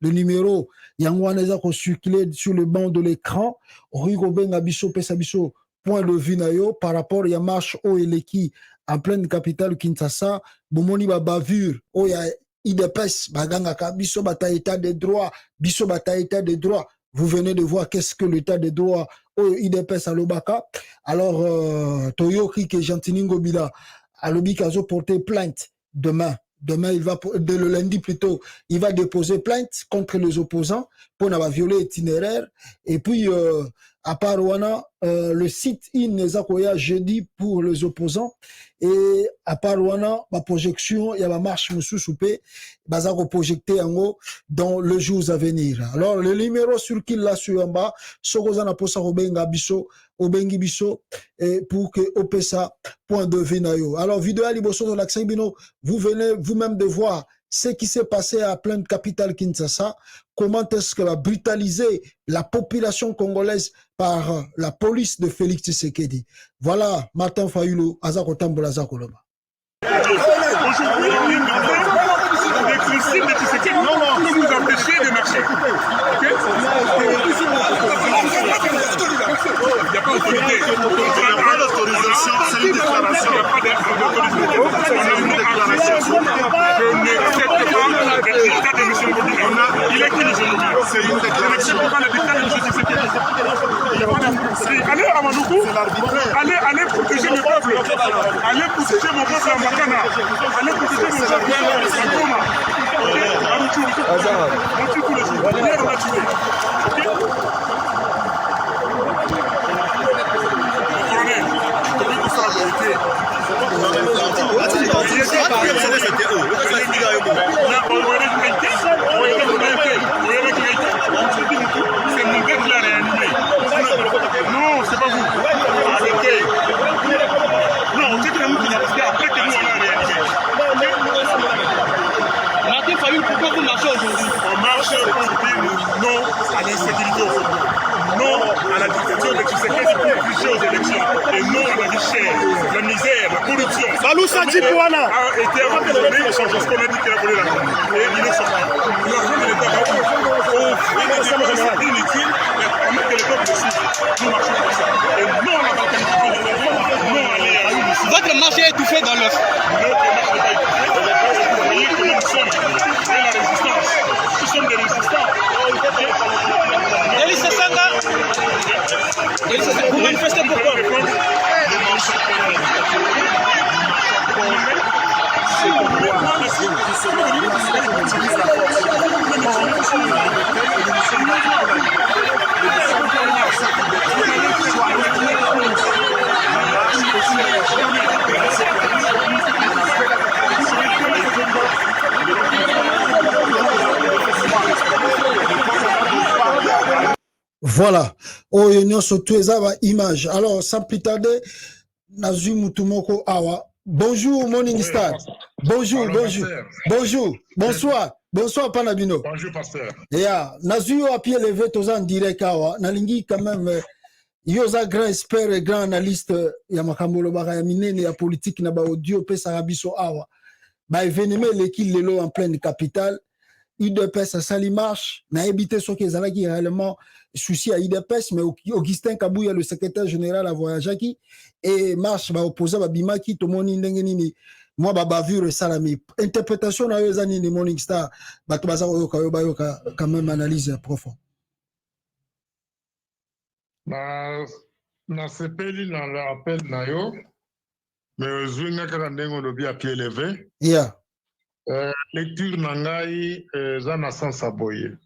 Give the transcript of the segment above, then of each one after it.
le numéro Yangwaneza ko circuler sur le banc de l'écran Rigo Benga biso pesa biso point de vue na yo par rapport ya marche au eleki en pleine capitale Kinshasa bomoni ba bavure o ya IDPS baganga ka biso bata état de droit biso bata état de droit. Vous venez de voir qu'est-ce que l'état de droit au IDPS à l'Obaka. Alors Toyoki que Jantiningo Bila à l'Obika a porté plainte demain. Demain, le lundi plutôt, il va déposer plainte contre les opposants pour n'avoir violé l'itinéraire. Et puis, à part Wana, le site Inezakoya jeudi pour les opposants. Et à part Wana, ma projection, il y a ma marche Moussou-Soupé, Bazako projeté en haut dans les jours à venir. Alors, le numéro sur qui l'a sur en bas, Sokozana Posa Robenga Bisso, Obengi Bisso, et pour que Opesa point de Vinayo. Alors, vidéo à Liboso de l'accent Bino, vous venez vous-même de voir ce qui s'est passé à pleine capitale Kinshasa, comment est-ce que va brutaliser la population congolaise par la police de Félix Tshisekedi. Voilà, Martin Fayulu, Azako Tambola Zakoloba. Les principes de Tshisekedi peuvent nous empêcher de marcher. Il n'y a pas d'autorité. Il n'y a pas d'autorisation, c'est une déclaration. Il n'y a pas d'autorisation. Je n'accepte pas le dictat de M. Mboubi. Il est qui M. Mboubi? C'est une déclaration. Je n'accepte pas le dictat de M. Tshisekedi. Allez à Manoukou, allez protéger le peuple. Allez protéger mon peuple à Makana. Allez protéger mon peuple à Goma. On tue tous les jours. Hier, on a tué. C'est mon gars qui l'a réanimé. Non, c'est pas vous. Arrêtez. Non, on dit que nous qui a après que nous on l'a réanimé. Martin Fayulu, pourquoi vous marchez aujourd'hui? On marche pour dire non à l'insécurité au Congo. Non à la dictature de Tshisekedi pour tricher aux élections. Et non à la richesse, la misère, la corruption. Salou Sadi Pouana a été abandonné parce qu'on a dit qu'il a volé l'argent. Et il est sorti. L'argent de l'État va au fait des dépenses inutiles et que le peuple décide. Nous marchons comme ça. Et non à la balkanisation du Congo, non à l'État. Votre marché est étouffé dans l'œuf. Notre marché n'est pas étouffé. Vous voyez comment nous sommes. C'est la résistance. Nous sommes des résistants. Elisa Sanga, vous manifestez pourquoi? Voilà. Oh, union surtout image. Alors, sans plus tarder, Nazu Mutumoko Awa. Bonjour, Morning Star. Bonjour, bonjour. Bonjour. Bonsoir. Bonsoir, Panabino. Bonjour, pasteur. Yeah. Nazu a pied levé, tous en direct Awa. Nalingi, quand même, yoza grand expert et grand analyste, Yamakambolo Barayamine, ya politique, na ba audio, pe Sarabiso Awa. Ba événement, l'équipe Lelo en pleine capitale. IDPS, ça lui marche. N'a évité ce qu'ils ont qui réellement souci à IDPS, mais Augustin Kabouya, le secrétaire général, a voyagé qui et marche va opposer à Bimaki, tout le monde n'indengenini. Moi, bavure salami. Interprétation à eux années Morning Star, batubaza oyoka quand même analyse profonde. Na sepeli na l'appel na yo, mais zunga karandengo lobi à pied levé. Yeah. Lecture Nangai, Zana Sansaboye.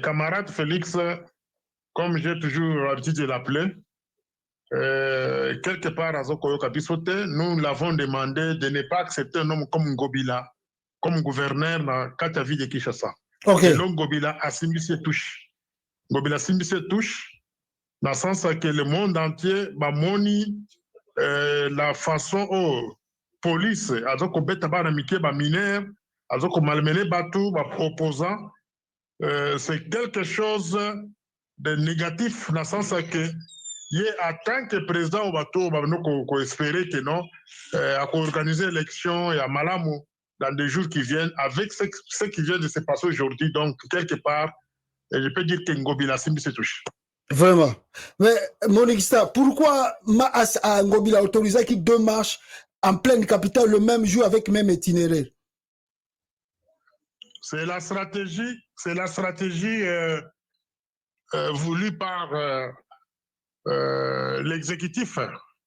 Camarade Félix, comme j'ai toujours l'habitude de l'appeler, quelque part à Zokoyo Kabisote, nous l'avons demandé de ne pas accepter un homme comme Ngobila, comme gouverneur dans Katavi de Kinshasa. Ok. Et donc Ngobila a Simbisi touche. Ngobila Simbisi touche, dans le sens que le monde entier, moni la façon police, azoko beta ba na mike ba mineur, azoko malmené batou, ba opposant, c'est quelque chose de négatif dans le sens que y en tant que président au bateau, ba no ko espérer que non, à organiser l'élection et à malamu, dans des jours qui viennent, avec ce qui vient de se passer aujourd'hui. Donc, quelque part, je peux dire que Ngobi la Simbi se touche. Vraiment. Mais, Morning Star, pourquoi Maas à Ngobi a autorisé qu'il deux marches en pleine capitale le même jour avec même itinéraire? C'est la stratégie voulue par l'exécutif.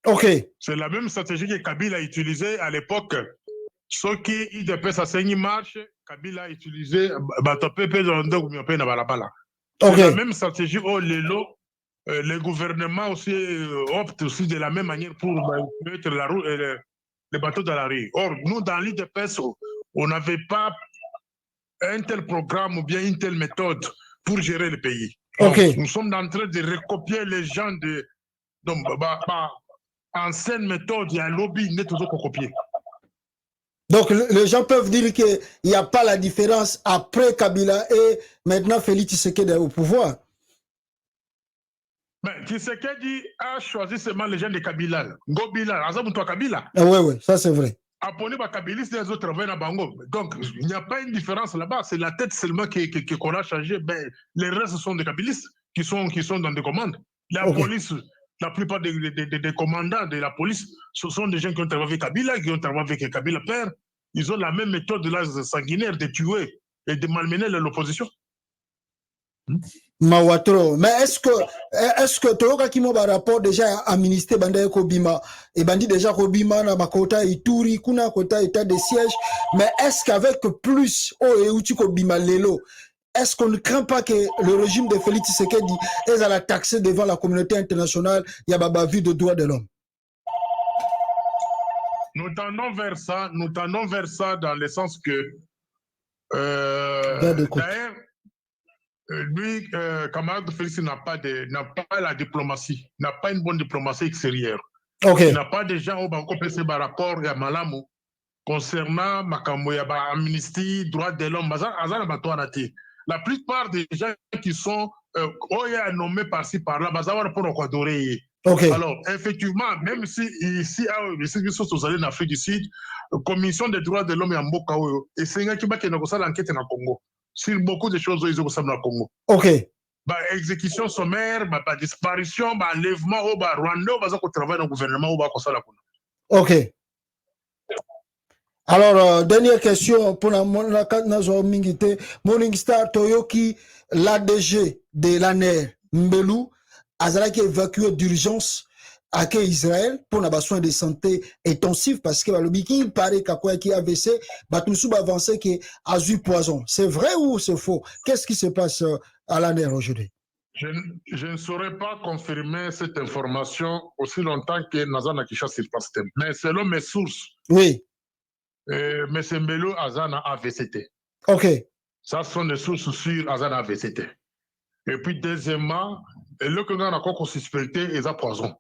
Ok. C'est la même stratégie que Kabila a utilisée à l'époque. Ce qui IDP s'enseigne marche, Kabila a utilisé c'est la même stratégie au Lelo. Le gouvernement aussi opte aussi de la même manière pour mettre la roue, les bateaux dans la rue. Or, nous, dans l'IDPS, on n'avait pas un tel programme ou bien une telle méthode pour gérer le pays. Donc, nous sommes en train de recopier les gens de... Donc, ancienne méthode, il y a un lobby, il n'est toujours qu'à copier. Donc, les gens peuvent dire qu'il n'y a pas la différence après Kabila et maintenant Félix Tshisekedi est au pouvoir. Mais Tshisekedi a choisi seulement les gens de Kabila. Ngobila, Azaboutoua Kabila. Ah oui, ça c'est vrai. Apponi Kabilis, les autres travaillent à Bango. Donc, il n'y a pas une différence là-bas. C'est la tête seulement qu'on a changé. Ben, les restes sont des Kabilistes qui sont dans des commandes. La police, la plupart des commandants de la police, ce sont des gens qui ont travaillé avec Kabila, qui ont travaillé avec Kabila père. Ils ont la même méthode là, sanguinaire de tuer et de malmener l'opposition. Mawatro, mais est-ce que Toyoka Kimo ba rapport déjà à ministère Bandaye Kobima et bandi déjà Kobima na makota Ituri kuna kota état de siège, mais est-ce qu'avec plus Euti Kobima Lelo, est-ce qu'on ne craint pas que le régime de Félix Tshisekedi est à la taxer devant la communauté internationale, il y a babavu de droits de l'homme? Nous tendons vers ça dans le sens que d'ailleurs, lui, camarade Félix n'a pas la diplomatie, n'a pas une bonne diplomatie extérieure. Il n'a pas de gens au PC par rapport à Malamu concernant Makamoya, amnistie, droits de l'homme. La plupart des gens qui sont nommés par-ci par-là, pour Okwadoré. Alors, effectivement, même si ici, en Afrique du Sud, Commission des droits de l'homme et en Mokao, et c'est un qui a l'enquête dans le Congo. Sur beaucoup de choses, ils ont dans le Congo. Exécution sommaire, disparition, enlèvement au Rwanda, au travail dans le gouvernement au Bakosala. Alors, dernière question pour la Morning Star Toyoki, l'ADG de l'ANER, Mbelou, Azalaki évacué d'urgence à Israël pour avoir soins de santé intensifs parce que le il paraît qu'il a AVC, tout va avancer qui a eu poison. C'est vrai ou c'est faux? Qu'est-ce qui se passe à l'ANER aujourd'hui? Je ne saurais pas confirmer cette information aussi longtemps que Nazana Kisha sur place. Mais selon mes sources, oui. M. Mbelou Azana AVCT. Ça sont des sources sur Azana AVCT. Et puis deuxièmement, le que nous avons suspecté est à poison.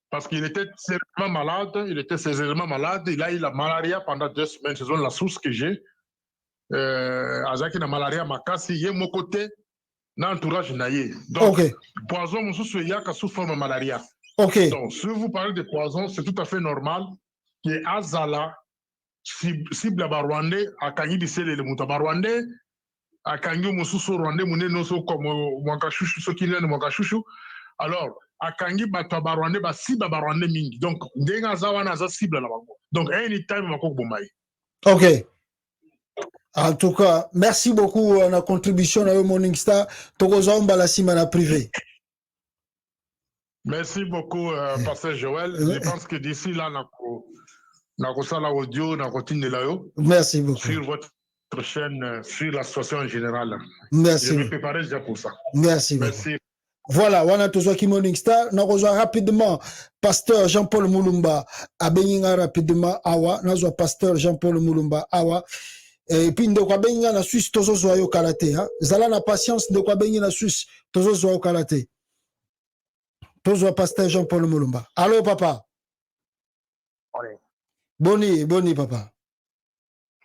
Parce qu'il était sérieusement malade, il a eu la malaria pendant 2 semaines, c'est la source que j'ai. Azaki na malaria makasi, il y a mon côté, dans l'entourage naïe. Donc, poison, mon sous il y a sous forme de malaria. Donc, si vous parlez de poison, c'est tout à fait normal que Azala, cible à Rwandais, à Kanyi Bissele, le Moutaba Rwandais, à Kanyi Moussousou Rwandais, Mounenoso comme Mwakachouchou, ce qui vient de Mwakachouchou. Alors, à Kangi Bataba Rwandais, cible à Rwandais Mingi. Donc, Ndenga Zawana za cible là-bas. Donc, anytime, Makok Boumai. En tout cas, merci beaucoup à la contribution à Morning Star. Tokozamba la simana privé. Merci beaucoup, Pasteur Joël. Je pense que d'ici là, merci beaucoup. Sur votre chaîne, sur la situation en général. Merci. Je vais préparer déjà pour ça. Merci. Voilà, on a tous qui Morning Star. Nous rejoint rapidement Pasteur Jean-Paul Moulumba. Abeninga rapidement Awa. Nous rejoint Pasteur Jean-Paul Moulumba Awa. Et puis, de quoi benga na Suisse, tozo zoyo karaté. Zala na patience de quoi benga na Suisse, tozo zoyo karaté. Tozo Pasteur Jean-Paul Moulumba. Allô, papa. Boni, papa.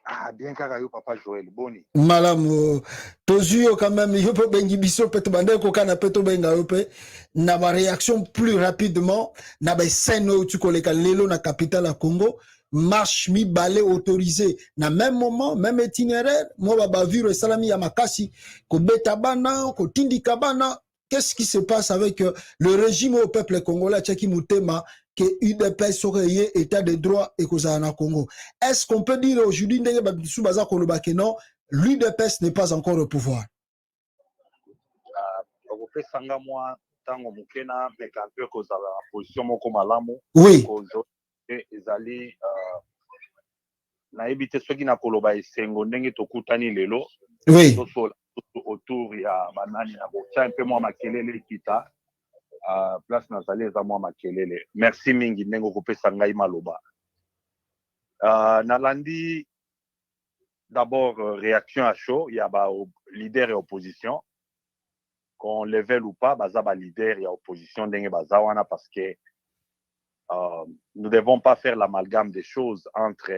Ah, bien kaka yo, papa Joël, boni. Malam, tozo quand même, yo peut bengi biso, peut bande ko kana peut benga yo peut. Na ma réaction plus rapidement, na ba scène où tu koleka lelo na capitale à Congo. marche mi balai autorisé na même moment même itinéraire moi bavure salami ya makasi ko betabana ko tindikabana. Qu'est-ce qui se passe avec le régime au peuple congolais tchaki mutema que UDPS serait état de droit et kozana Congo? Est-ce qu'on peut dire aujourd'hui ndenge babisu baza koloba que non, l'UDPS n'est pas encore au pouvoir? Sanga moi tango mukena meka peu kozala position moko malamu oui ezali na ebite soki na koloba esengo ndenge tokutani lelo oui autour ya banani na botia un peu moi makelele kita place nazali eza moi makelele. Merci mingi ndenge kopesa ngai maloba. Nalandi d'abord réaction à chaud ya ba leader et opposition, qu'on le veuille ou pas, baza ba leader et opposition ndenge baza wana, parce que nous ne devons pas faire l'amalgame des choses entre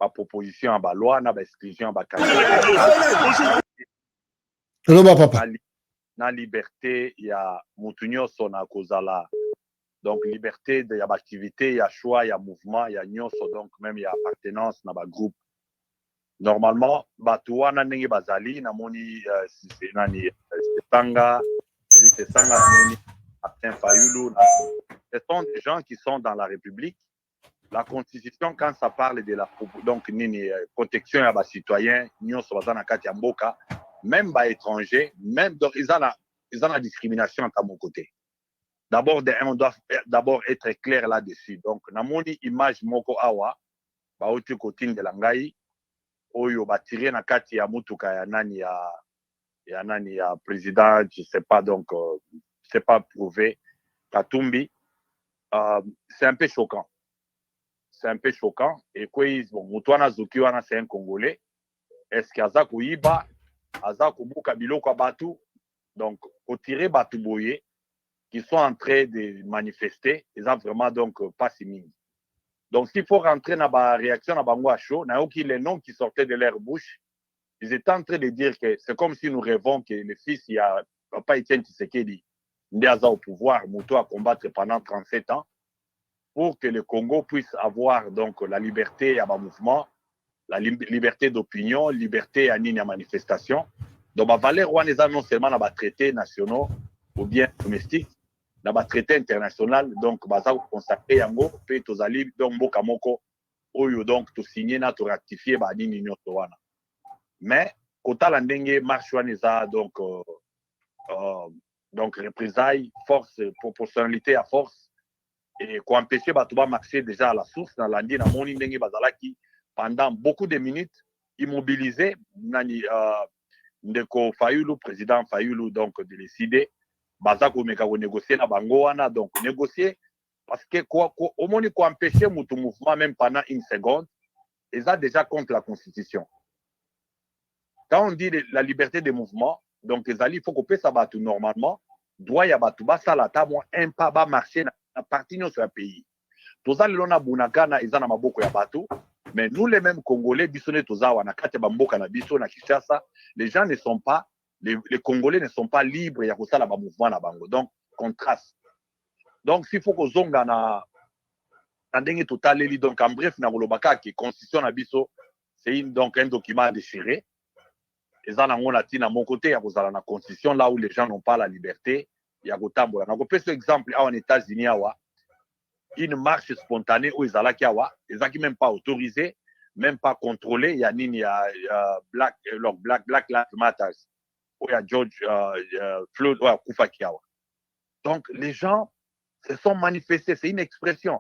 la proposition à la loi et l'exclusion à la liberté. Il y a Moutounio Sona Kozala. Donc, liberté, il y a activité, il y a choix, il y a mouvement, il y a nyonso, donc même il y a appartenance dans le groupe. Normalement, Batouana Nengi Bazali, Namoni Tanga, Martin Fayulu, ce sont des gens qui sont dans la République. La Constitution, quand ça parle de la protection à les citoyens, même les étrangers, même donc, ils ont la discrimination à mon côté. D'abord, on doit d'abord être clair là-dessus. Donc, namoni image moko awa, ba oti kotine de langai, oyo ba tiré na kati ya mutuka ya nani ya président, je sais pas, donc c'est pas prouvé. Katumbi, c'est un peu choquant. C'est un peu choquant. Et quoi, bon, Moutouana Zukiwana, c'est un Congolais. Est-ce qu'Aza Kouiba, Aza Koubuka Biloko Batu, donc, au tiré Batu Boye, qui sont en train de manifester, ils ont vraiment donc pas si mis. Donc, s'il faut rentrer dans la réaction à Bango Acho, n'a aucun les noms qui sortaient de leur bouche, ils étaient en train de dire que c'est comme si nous rêvons que le fils, il y a Papa Etienne Tshisekedi, Ndiaza au pouvoir, Moutou à combattre pendant 37 ans, pour que le Congo puisse avoir donc la liberté à ma mouvement, la liberté d'opinion, liberté à la manifestation. Donc, ma valeur non seulement dans les traités nationaux ou bien domestiques, dans les traités internationaux, donc, baza consacré yango, pe tozali donc mboka moko oyo donc to signer na to ratifier ba nini nyonso wana. Mais kota la ndenge marche wana eza donc représailles, force, proportionnalité à force, et qu'on empêchait Batouba marcher déjà à la source dans l'Andi, dans mon Ndenge Bazalaki, pendant beaucoup de minutes, immobilisé, Ndeko Fayulu, président Fayulu, donc de décider, Bazako Mekao négocier na Bangoana, donc négocier, parce que au moins qu'on empêchait mon mouvement même pendant une seconde, ils sont déjà contre la Constitution. Quand on dit la liberté des mouvements, donc il faut qu'on ça battu normalement, doit y avoir tout bas ça la table un pas bas marcher na partie sur un pays. Tous les lona bunakana ils en a beaucoup ya bateau, mais nous les mêmes Congolais bisonné toza wana kate bamboka na biso na Kinshasa, les gens ne sont pas les Congolais ne sont pas libres ya kosala ba mouvement na bango. Donc contraste. Donc s'il faut que zonga na ndenge total donc en bref na kolobaka ki constitution na biso c'est donc un document déchiré. Et ça, on a dit, à mon côté, il y a la constitution là où les gens n'ont pas la liberté. Il y a Gotambo. On peut ce exemple en États-Unis, une marche spontanée où ils n'ont même pas autorisé, même pas contrôlé. Il y a Black Lives Matter, où il y a George Floyd, où il y a Koufa Kiawa. Donc, les gens se sont manifestés. C'est une expression.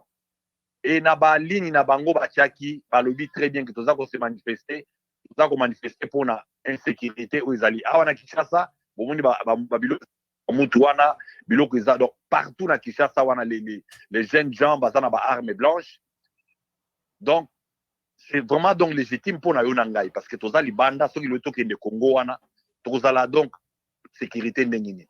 Et Naba Lini, Nabango, Bachaki, lobby très bien que tout ça qu'on se manifester. Tout ça qu'on manifester pour la insécurité où ils allaient. Ah, on a Kinshasa, donc partout dans Kinshasa, on a les jeunes gens basés dans armes blanches. Donc, c'est vraiment donc légitime pour nous Nangai parce que tout ça, les bandes, ceux qui le toquent de Congo, tout ça là donc sécurité n'engine.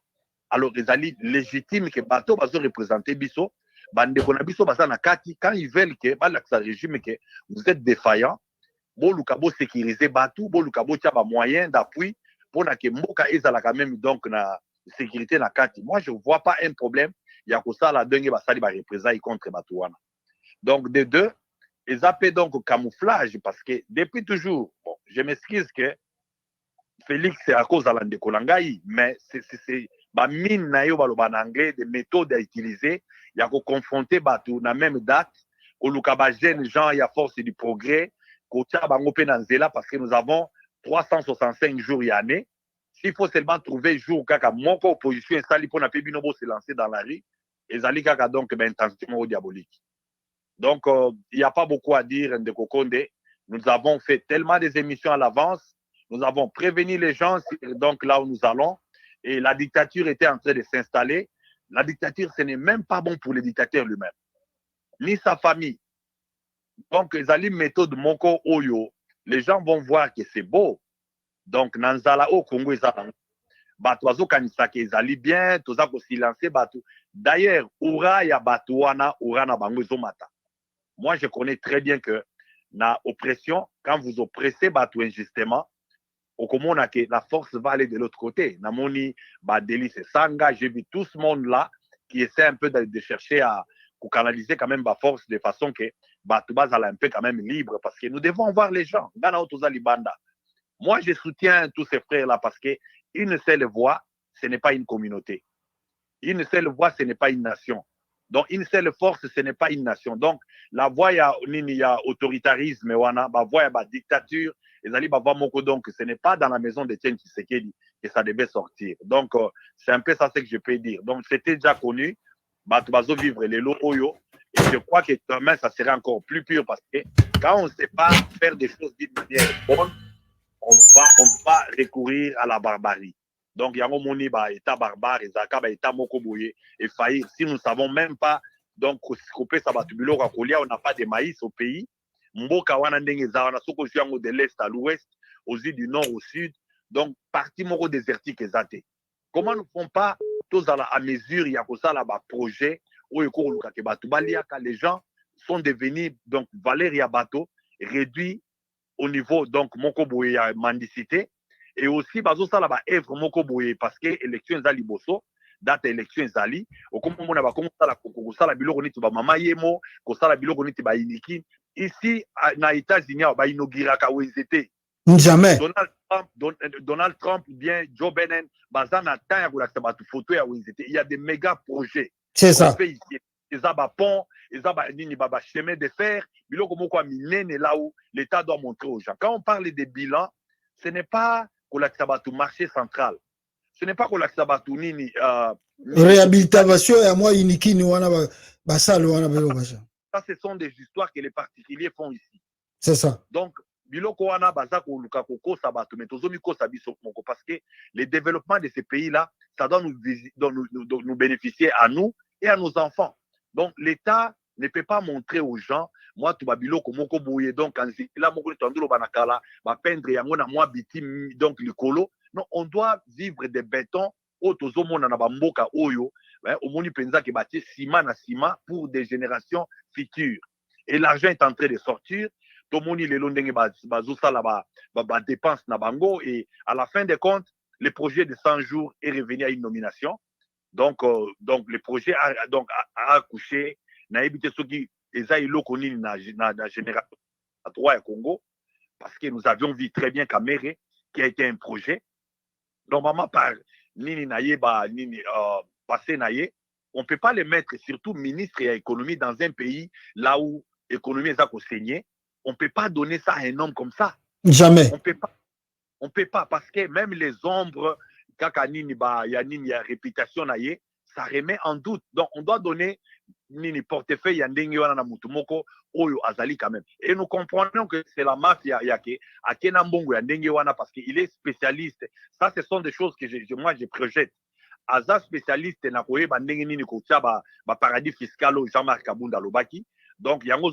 Alors, ils allaient légitime que bateau va se représenter biso, bande qu'on a biso basé na kati quand ils veulent que ça régime que vous êtes défaillant. Bon, Lukabo sécuriser Batou, bon, Lukabo tient un moyen d'appui pour que Mboka ezala quand même donc na sécurité na kati. Moi, je ne vois pas un problème. Il y a que ça, la dengue basali ba représailles contre Batouana. Donc, de deux, ils appellent donc camouflage parce que depuis toujours, bon, je m'excuse que Félix c'est à cause de l'Andekolangaï, mais c'est mine na yo baloba en anglais, des méthodes à utiliser, il y a qu'on confronter bateau na même date, au lukaba jeune gens, il y a force du progrès, qu'au bango penanzela parce que nous avons 365 jours y année. S'il faut seulement trouver jour kaka mon opposition installé pour na pebinobo se lancer dans la rue, et zali kaka donc ben intensément diabolique. Donc il n'y a pas beaucoup à dire de Kokonde. Nous avons fait tellement des émissions à l'avance, nous avons prévenu les gens donc là où nous allons. Et la dictature était en train de s'installer. La dictature, ce n'est même pas bon pour le dictateur lui-même, ni sa famille. Donc, les ali méthode Moko Oyo, les gens vont voir que c'est beau. Donc, Nanzala au Congo, Batoazo Kanisake, ils allient bien, tout ça pour silencer Batou. D'ailleurs, Oura ya Batouana, Oura na Bango Zomata. Moi, je connais très bien que na oppression, quand vous oppressez Batou injustement, au comment on a que la force va aller de l'autre côté. Namoni, Badeli, c'est Sanga, j'ai vu tout ce monde-là qui essaie un peu de chercher à canaliser quand même la force de façon que Batouba soit un peu quand même libre parce que nous devons voir les gens. Moi, je soutiens tous ces frères-là parce qu'une seule voix, ce n'est pas une communauté. Une seule voix, ce n'est pas une nation. Donc, une seule force, ce n'est pas une nation. Donc, la voix, il y a autoritarisme, la voix, il y a dictature. Donc, ce n'est pas dans la maison de Tiens Tshisekedi que ça devait sortir. Donc, c'est un peu ça ce que je peux dire. Donc, c'était déjà connu. Batubazo vivre les lots Oyo. Et je crois que demain, ça serait encore plus pur parce que quand on ne sait pas faire des choses d'une manière bonne, on va recourir à la barbarie. Donc, il y a un moni état barbare, état mokoboye et faillir. Si nous ne savons même pas, donc, on n'a pas de maïs au pays. Mboka wana ndenge zawana soko juango de l'est à l'ouest, aux îles du nord au sud. Donc, partie moko désertique ezate. Comment ne font pas tous à mesure, il y a comme ça là bas projet où les gens sont devenus donc Valéria Bateau réduit au niveau donc mokoboye mendicité et aussi bazo ça là bas œuvre mokoboye parce que élection zali bosso date élection zali au comme on a ba comme ça la koko ça la biloko niti ba mama yemo ko ça la biloko niti ba iniki ici na États-Unis ba inauguraka OZT jamais Donald Trump bien Joe Biden bazana temps ya kolakisa batu photo ya OZT il y a des méga projets c'est ça ils ont un pont, ils ont un chemin de fer, là où l'État doit montrer aux gens. Quand on parle des bilans, ce n'est pas qu'on a le marché central. Ce n'est pas qu'on a le réhabilitation et à moi, ça, ce sont des histoires que les particuliers font ici. C'est ça. Donc, parce que le développement de ces pays-là, ça doit nous bénéficier à nous et à nos enfants. Donc, l'État ne peut pas montrer aux gens, moi, tu vas biloko moko bouye, donc, quand là, moko tandolo banakala, va peindre yangona moi biti, donc, le colo. Non, on doit vivre des bétons, otozo mona na bamboka oyo, au moni penza ke bâti ciment na ciment pour des générations futures. Et l'argent est en train de sortir. Tout le monde est dépense na bango et à la fin des comptes, le projet de 100 jours est revenu à une nomination. Donc le projet a accouché. Na évité ceux qui ont connu na génération à droit à Congo parce que nous avions vu très bien Kamere qui a été un projet. Normalement par Nini Naïeba, Nini passé Naïe, on ne peut pas les mettre surtout ministre et économie dans un pays là où l'économie est à saigner. On ne peut pas donner ça à un homme comme ça. Jamais. On ne peut pas parce que même les ombres, quand il y a réputation, ça remet en doute. Donc, on doit donner Nini portefeuille à Ndengiwana Mutumoko, Oyo Azali quand même. Et nous comprenons que c'est la mafia à Kenambongo à Ndengiwana parce qu'il est spécialiste. Ça, ce sont des choses que moi, je projette. Aza spécialiste, na koye bandenge nini kotia ba paradis fiscal au Jean-Marc Kabunda Lobaki. Donc, nous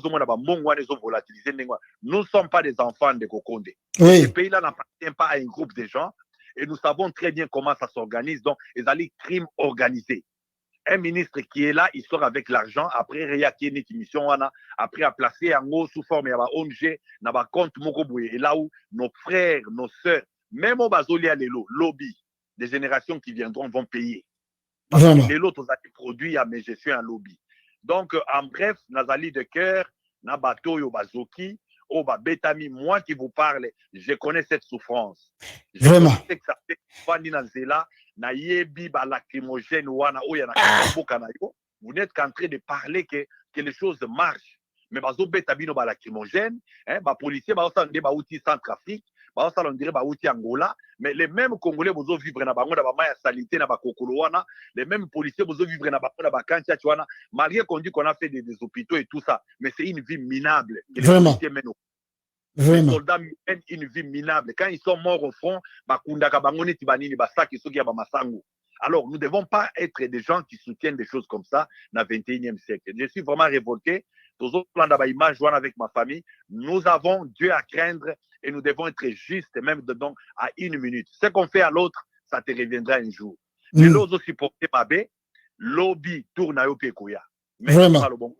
ne sommes pas des enfants de Kokonde. Oui. Ce pays-là n'appartient pas à un groupe de gens et nous savons très bien comment ça s'organise. Donc, ils allaient crime organisé. Un ministre qui est là, il sort avec l'argent. Après, il mission après à placer en haut sous forme de ONG, dans un compte Mokoboué. Et là où nos frères, nos sœurs, même au Bazoli à l'élo, lobby, des générations qui viendront vont payer. Parce que les lots, ont produits, mais je suis un lobby. Donc, en bref, Nazali de cœur, na bato yo bazoki o ba betami. Moi qui vous parle, je connais cette souffrance. Vraiment. Je sais que ça fait fani na nzela na yebi ba lacrymogène wana o ya na boka na yo. Vous n'êtes qu'en train de parler que les choses marchent. Mais bazo betami no ba lacrymogène, hein, ba policier ba sa ndé ba outil Centrafrique, ba sa l'on dirait ba outil Angola, mais les mêmes Congolais bozo vivre na bango na ba maya salité na ba kokolo wana, les mêmes policiers bozo vivre na ba kantia wana, malgré qu'on dit qu'on a fait des hôpitaux et tout ça, mais c'est une vie minable. Vraiment. Les soldats mènent une vie minable. Quand ils sont morts au front, bakundaka bangoni tibanini basaki soki ya ba masango. Alors, nous ne devons pas être des gens qui soutiennent des choses comme ça dans le 21e siècle. Je suis vraiment révolté. Avec ma famille, nous avons Dieu à craindre et nous devons être justes, même dedans à une minute. Ce qu'on fait à l'autre, ça te reviendra un jour. Mais l'autre supporter ma baie, lobby tourne à Yopékouya. Vraiment.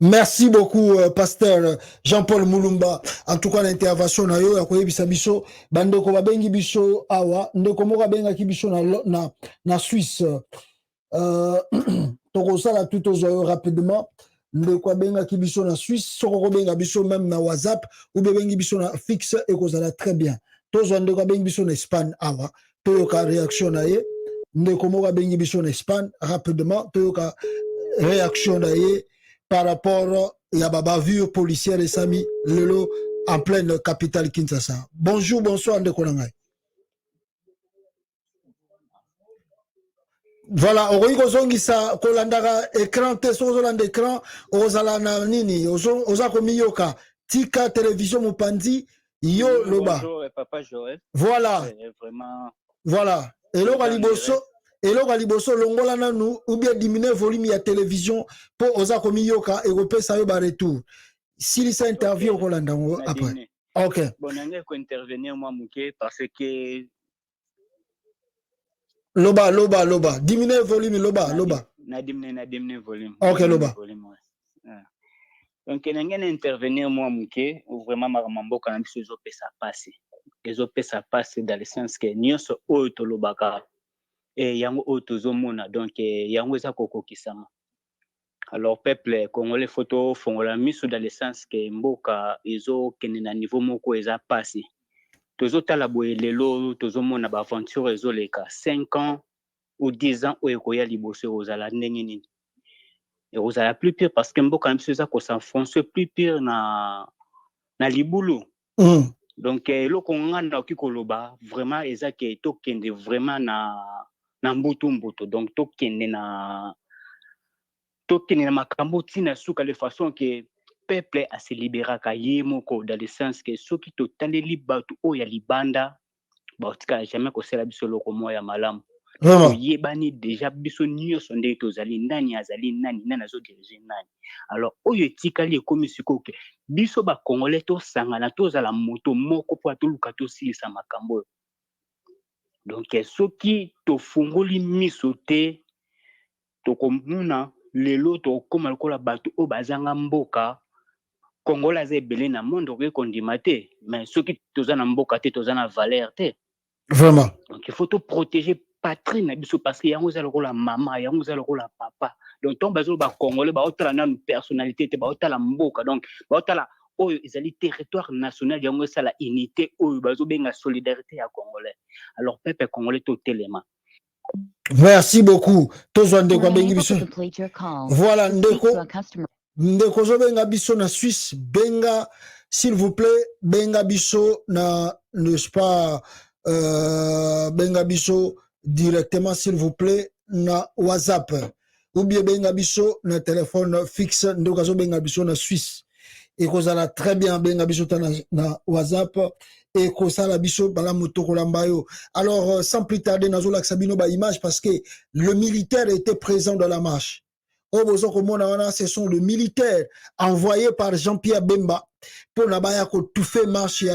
Merci beaucoup, pasteur Jean-Paul Moulumba. En tout cas, l'intervention na yo ya koyebisa biso bandeko babengi biso awa ndeko moka benga ki biso na Suisse. Toko sala tout ozo rapidement ndeko benga ki biso na Suisse, soko benga biso même na WhatsApp ou bengi biso na fixe et kozala très bien. Tozo ndeko bengi biso na Espagne awa. Toyoka réaction na ye ndeko moka bengi biso na Espagne rapidement toyoka réaction na ye par rapport à Baba vu policier et Sami Lelo en pleine capitale Kinshasa. Bonjour, bonsoir, Ndeko Nangai. Voilà, Ozongisa, Kolandara, écran, Tesozoland écran, Ozalana Nini, Ozako Miyoka, Tika, télévision Mupandi, Yo Loba. Bonjour, Papa Joël. Voilà. Vraiment. Voilà. Et là, et là, Liboso, longola nanu, ou bien diminuer volume de la télévision pour osa komi yoka et repé ça yoba retour. S'il s'est interview au Rolanda, après. Ok. Bon, on a intervenir moi, Mouké, parce que. Loba. Diminuer volume, loba. Na diminuer volume. Ok, loba. Donc, on a intervenir moi, Mouké, ou vraiment Maramambo, quand même, les OP ça passe. Les OP ça passe dans le sens que nous sommes auto lobaka. Et yango otozomona donc yango eza kokokisama. Alors peuple congolais photo fongola miso dans le sens que mboka ezo kene na niveau moko eza passé. Tozotala boye lelo tozomona ba aventure ezo leka 5 ans ou 10 ans oyo koya liboso ozala ndenge nini. Et ozala plus pire parce que mboka miso eza ko s'enfoncer plus pire na libulu. Donc eloko ngana okikoloba vraiment eza ke tokende vraiment na mbutu donc tokende na makambo tina suka de façon que peuple a se libérer ka yemoko dans le sens que ceux qui totaleli batu o ya libanda ba tika jamais ko sela biso loko moya malamu yebani déjà biso nyonso nde tozali nani azali nani azo diriger nani. Alors oyo tikali komisiko ke biso ba congolais to sangana tozala moto moko po atoluka to silisa makambo. Donc soki tofungoli miso te tokomuna lelo tokoma lokola bato o bazanga mboka Kongola za ebele na monde okondima te, mais soki toza na mboka te toza na valeur te. Vraiment. Donc il faut te protéger patrie na biso parce que yango za lokola mama, yango za lokola papa. Donc ton bazo ba congolais ba otala na personnalité te ba otala mboka. Donc ba otala oyo ezali territoire national yango ça la unité oyo bazo benga solidarité ya congolais. Alors peuple congolais to telema. Merci beaucoup. Voilà, ndeko zo benga biso na Suisse, benga s'il vous plaît, benga biso na n'est-ce pas benga biso directement s'il vous plaît na WhatsApp ou bien benga biso na téléphone fixe ndeko zo benga biso na Suisse. Et kozala très bien benga biso na WhatsApp et kozala biso bala moto kolambayo. Alors sans plus tarder nazo la sabino ba image parce que le militaire était présent dans la marche. Ce sont les militaires envoyés par Jean-Pierre Bemba pour la tout fait marche